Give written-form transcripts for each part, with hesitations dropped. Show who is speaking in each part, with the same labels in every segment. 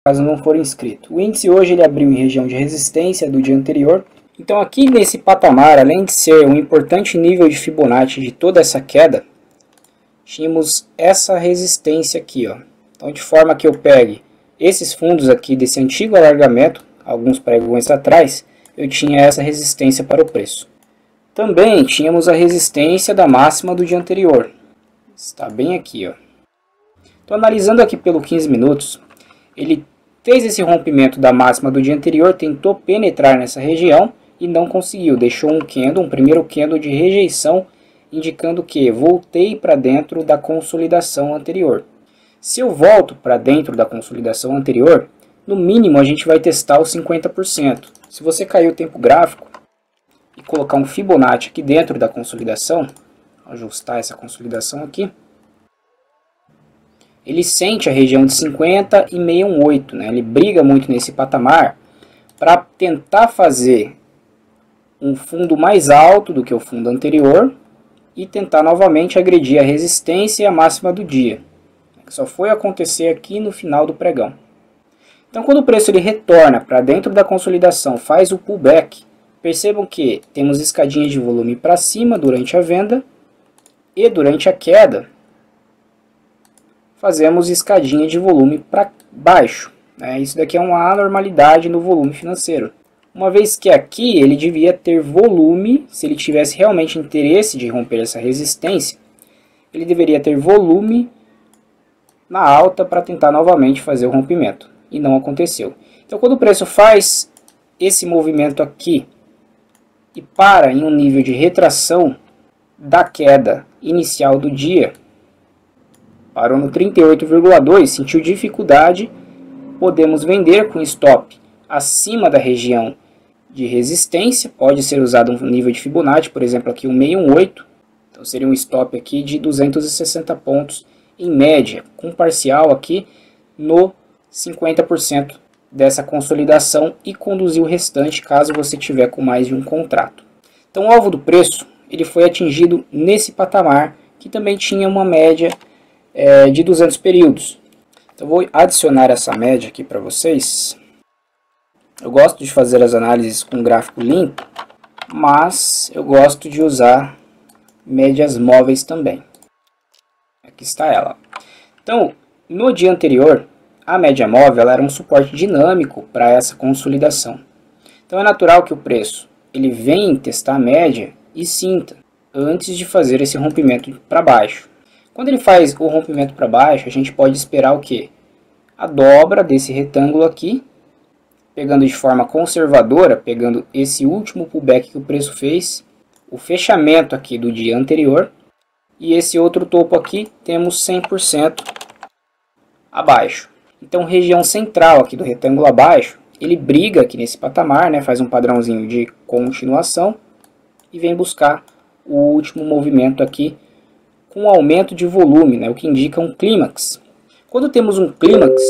Speaker 1: caso não for inscrito. O índice hoje ele abriu em região de resistência do dia anterior. Então aqui nesse patamar, além de ser um importante nível de Fibonacci de toda essa queda, tínhamos essa resistência aqui, ó. Então de forma que eu pegue esses fundos aqui desse antigo alargamento, alguns pregões atrás, eu tinha essa resistência para o preço. Também tínhamos a resistência da máxima do dia anterior. Está bem aqui, ó. Então analisando aqui pelo 15 minutos, ele fez esse rompimento da máxima do dia anterior, tentou penetrar nessa região e não conseguiu. Deixou um candle, um primeiro candle de rejeição, indicando que voltei para dentro da consolidação anterior. Se eu volto para dentro da consolidação anterior, no mínimo a gente vai testar os 50%. Se você cair o tempo gráfico e colocar um Fibonacci aqui dentro da consolidação, ajustar essa consolidação aqui, ele sente a região de 50 e 618, né? Ele briga muito nesse patamar para tentar fazer um fundo mais alto do que o fundo anterior e tentar novamente agredir a resistência e a máxima do dia. Só foi acontecer aqui no final do pregão. Então quando o preço ele retorna para dentro da consolidação, faz o pullback, percebam que temos escadinhas de volume para cima durante a venda e durante a queda fazemos escadinha de volume para baixo. Isso daqui é uma anormalidade no volume financeiro. Uma vez que aqui ele devia ter volume, se ele tivesse realmente interesse de romper essa resistência, ele deveria ter volume na alta para tentar novamente fazer o rompimento. E não aconteceu. Então quando o preço faz esse movimento aqui e para em um nível de retração da queda inicial do dia, parou no 38,2, sentiu dificuldade, podemos vender com stop acima da região de resistência, pode ser usado um nível de Fibonacci, por exemplo aqui um 618, então seria um stop aqui de 260 pontos em média, com parcial aqui no 50% dessa consolidação e conduzir o restante caso você tiver com mais de um contrato. Então o alvo do preço ele foi atingido nesse patamar, que também tinha uma média de 200 períodos. Então vou adicionar essa média aqui para vocês. Eu gosto de fazer as análises com gráfico limpo, mas eu gosto de usar médias móveis também. Aqui está ela. Então, no dia anterior, a média móvel ela era um suporte dinâmico para essa consolidação. Então é natural que o preço ele venha testar a média e sinta antes de fazer esse rompimento para baixo. Quando ele faz o rompimento para baixo, a gente pode esperar o quê? A dobra desse retângulo aqui, pegando de forma conservadora, pegando esse último pullback que o preço fez, o fechamento aqui do dia anterior, e esse outro topo aqui temos 100% abaixo. Então região central aqui do retângulo abaixo, ele briga aqui nesse patamar, né, faz um padrãozinho de continuação e vem buscar o último movimento aqui com aumento de volume, né, o que indica um clímax. Quando temos um clímax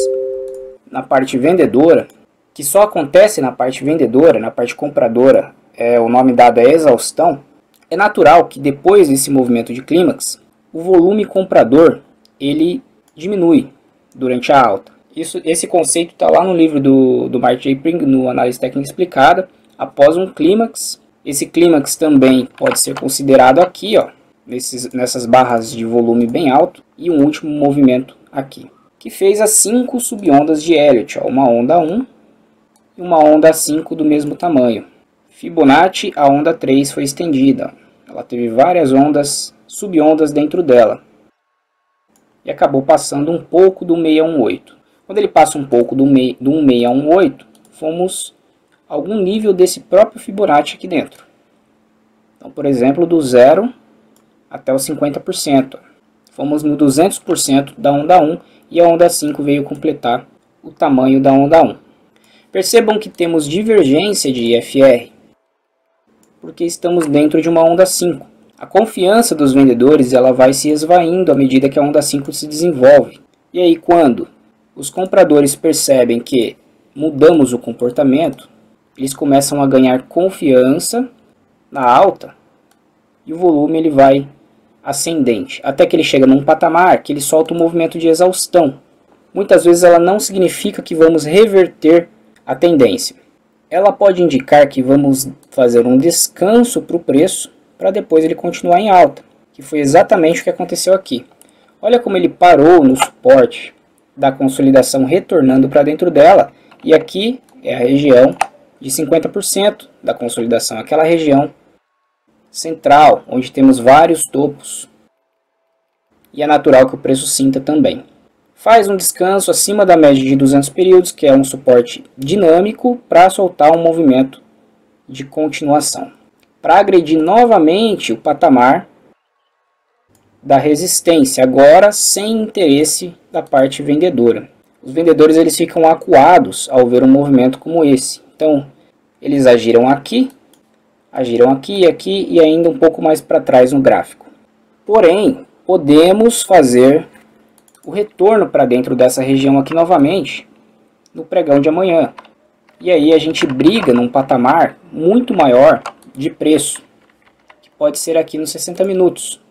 Speaker 1: na parte vendedora, que só acontece na parte vendedora, na parte compradora, o nome dado é exaustão, é natural que depois desse movimento de clímax, o volume comprador ele diminui durante a alta. Esse conceito está lá no livro do Mark J. Pring, no Análise Técnica Explicada, após um clímax. Esse clímax também pode ser considerado aqui, ó, nessas barras de volume bem alto, e um último movimento aqui, que fez as 5 subondas de Elliott, ó, uma onda 1 e uma onda 5 do mesmo tamanho. Fibonacci, a onda 3 foi estendida, ela teve várias ondas, subondas dentro dela, e acabou passando um pouco do 618. Quando ele passa um pouco do 1618, fomos a algum nível desse próprio Fibonacci aqui dentro. Então, por exemplo, do 0 até os 50%. Fomos no 200% da onda 1 e a onda 5 veio completar o tamanho da onda 1. Percebam que temos divergência de IFR, porque estamos dentro de uma onda 5. A confiança dos vendedores ela vai se esvaindo à medida que a onda 5 se desenvolve. E aí quando os compradores percebem que mudamos o comportamento, eles começam a ganhar confiança na alta e o volume ele vai ascendente, até que ele chega num patamar que ele solta um movimento de exaustão. muitas vezes ela não significa que vamos reverter a tendência. Ela pode indicar que vamos fazer um descanso para o preço para depois ele continuar em alta, que foi exatamente o que aconteceu aqui. Olha como ele parou no suporte da consolidação, retornando para dentro dela, e aqui é a região de 50% da consolidação, aquela região central, onde temos vários topos, e é natural que o preço sinta também. Faz um descanso acima da média de 200 períodos, que é um suporte dinâmico, para soltar um movimento de continuação, para agredir novamente o patamar da resistência, agora sem interesse da parte vendedora. Os vendedores eles ficam acuados ao ver um movimento como esse. Então, eles agiram aqui e aqui e ainda um pouco mais para trás no gráfico. Porém, podemos fazer o retorno para dentro dessa região aqui novamente no pregão de amanhã. E aí a gente briga num patamar muito maior de preço, que pode ser aqui nos 60 minutos.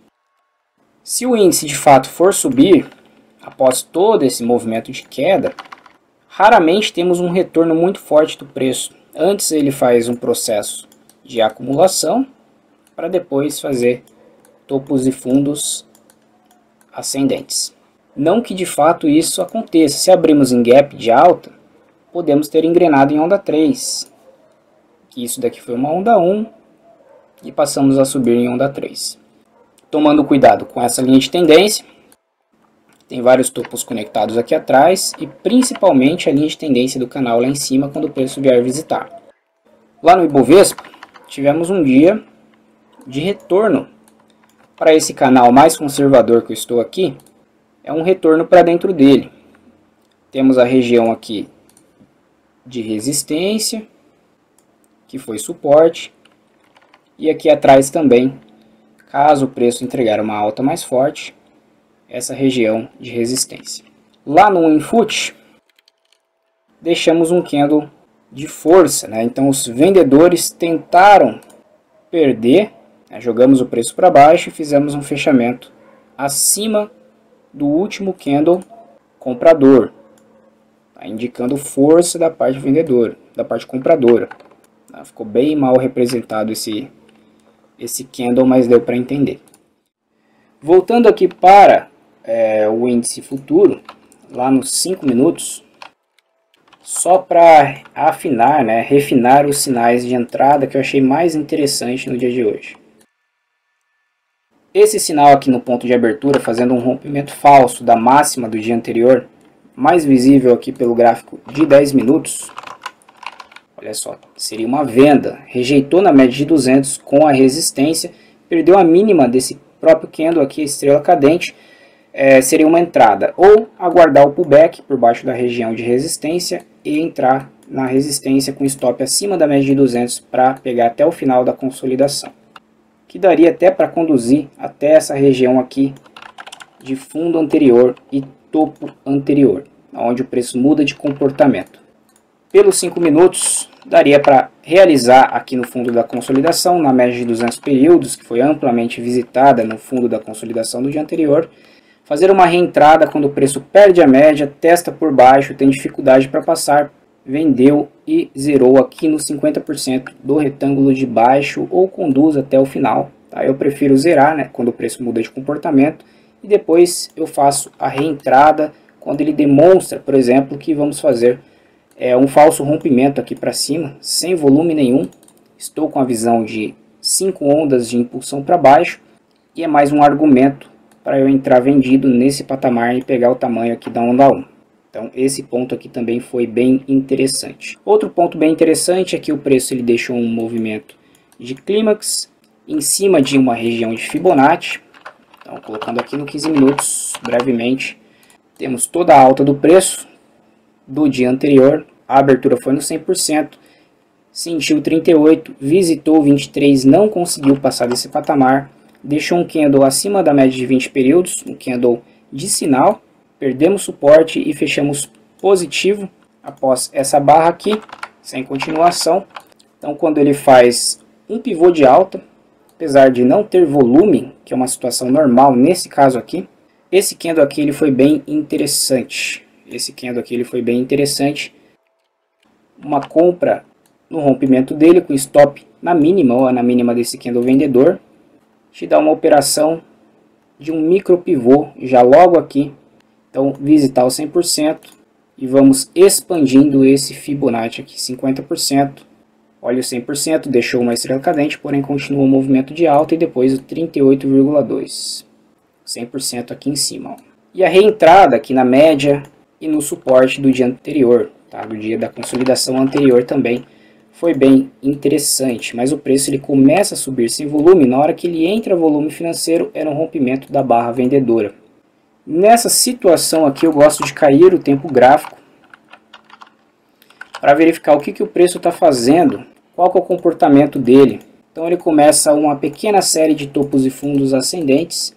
Speaker 1: Se o índice de fato for subir, após todo esse movimento de queda, raramente temos um retorno muito forte do preço. Antes ele faz um processo de acumulação, para depois fazer topos e fundos ascendentes. Não que de fato isso aconteça. Se abrimos em gap de alta, podemos ter engrenado em onda 3. Que isso daqui foi uma onda 1 e passamos a subir em onda 3. Tomando cuidado com essa linha de tendência, tem vários topos conectados aqui atrás e principalmente a linha de tendência do canal lá em cima quando o preço vier visitar. Lá no Ibovespa, tivemos um dia de retorno para esse canal mais conservador que eu estou aqui. É um retorno para dentro dele. Temos a região aqui de resistência, que foi suporte, e aqui atrás também, caso o preço entregar uma alta mais forte, essa região de resistência. Lá no Winfoot, deixamos um candle de força, né? Então os vendedores tentaram perder, né? Jogamos o preço para baixo e fizemos um fechamento acima do último candle comprador, tá? Indicando força da parte vendedora, da parte compradora. Tá? Ficou bem mal representado esse candle, mas deu para entender. Voltando aqui para o índice futuro, lá nos 5 minutos, só para afinar, né, refinar os sinais de entrada que eu achei mais interessante no dia de hoje. Esse sinal aqui no ponto de abertura, fazendo um rompimento falso da máxima do dia anterior, mais visível aqui pelo gráfico de 10 minutos, olha só, seria uma venda, rejeitou na média de 200 com a resistência, perdeu a mínima desse próprio candle aqui, a estrela cadente, seria uma entrada, ou aguardar o pullback por baixo da região de resistência e entrar na resistência com stop acima da média de 200 para pegar até o final da consolidação, que daria até para conduzir até essa região aqui de fundo anterior e topo anterior, onde o preço muda de comportamento. Pelos 5 minutos, daria para realizar aqui no fundo da consolidação, na média de 200 períodos, que foi amplamente visitada no fundo da consolidação do dia anterior, fazer uma reentrada quando o preço perde a média, testa por baixo, tem dificuldade para passar, vendeu e zerou aqui no 50% do retângulo de baixo ou conduz até o final. Tá? Eu prefiro zerar, né, quando o preço muda de comportamento, e depois eu faço a reentrada quando ele demonstra, por exemplo, que vamos fazer um falso rompimento aqui para cima, sem volume nenhum. Estou com a visão de 5 ondas de impulsão para baixo e é mais um argumento para eu entrar vendido nesse patamar e pegar o tamanho aqui da onda 1. Então esse ponto aqui também foi bem interessante. Outro ponto bem interessante é que o preço ele deixou um movimento de clímax em cima de uma região de Fibonacci. Então colocando aqui no 15 minutos, brevemente, temos toda a alta do preço do dia anterior. A abertura foi no 100%, sentiu 38, visitou 23, não conseguiu passar desse patamar, deixou um candle acima da média de 20 períodos, um candle de sinal, perdemos suporte e fechamos positivo após essa barra aqui, sem continuação. Então quando ele faz um pivô de alta, apesar de não ter volume, que é uma situação normal nesse caso aqui, esse candle aqui ele foi bem interessante. esse candle aqui ele foi bem interessante. Uma compra no rompimento dele com stop na mínima, ou na mínima desse candle vendedor. Te dá uma operação de um micro pivô já logo aqui. Então visitar o 100% e vamos expandindo esse Fibonacci aqui, 50%. Olha o 100%, deixou uma estrela cadente, porém continua o movimento de alta e depois o 38,2%. 100% aqui em cima. Ó. E a reentrada aqui na média e no suporte do dia anterior, tá? Do dia da consolidação anterior também foi bem interessante. Mas o preço ele começa a subir sem volume, na hora que ele entra volume financeiro era um rompimento da barra vendedora. Nessa situação aqui eu gosto de cair o tempo gráfico para verificar o que o preço está fazendo, qual que é o comportamento dele. Então ele começa uma pequena série de topos e fundos ascendentes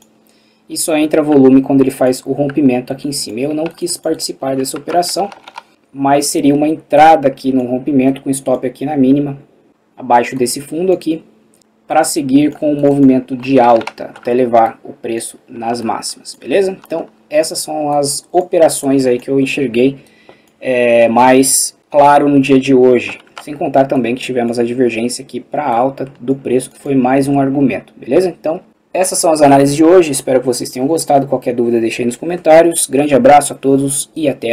Speaker 1: e só entra volume quando ele faz o rompimento aqui em cima. Eu não quis participar dessa operação, mas seria uma entrada aqui no rompimento com stop aqui na mínima, abaixo desse fundo aqui, para seguir com o movimento de alta até levar o preço nas máximas, beleza? Então essas são as operações aí que eu enxerguei mais claro no dia de hoje, sem contar também que tivemos a divergência aqui para alta do preço, que foi mais um argumento, beleza? Então essas são as análises de hoje, espero que vocês tenham gostado. Qualquer dúvida deixe aí nos comentários. Grande abraço a todos e até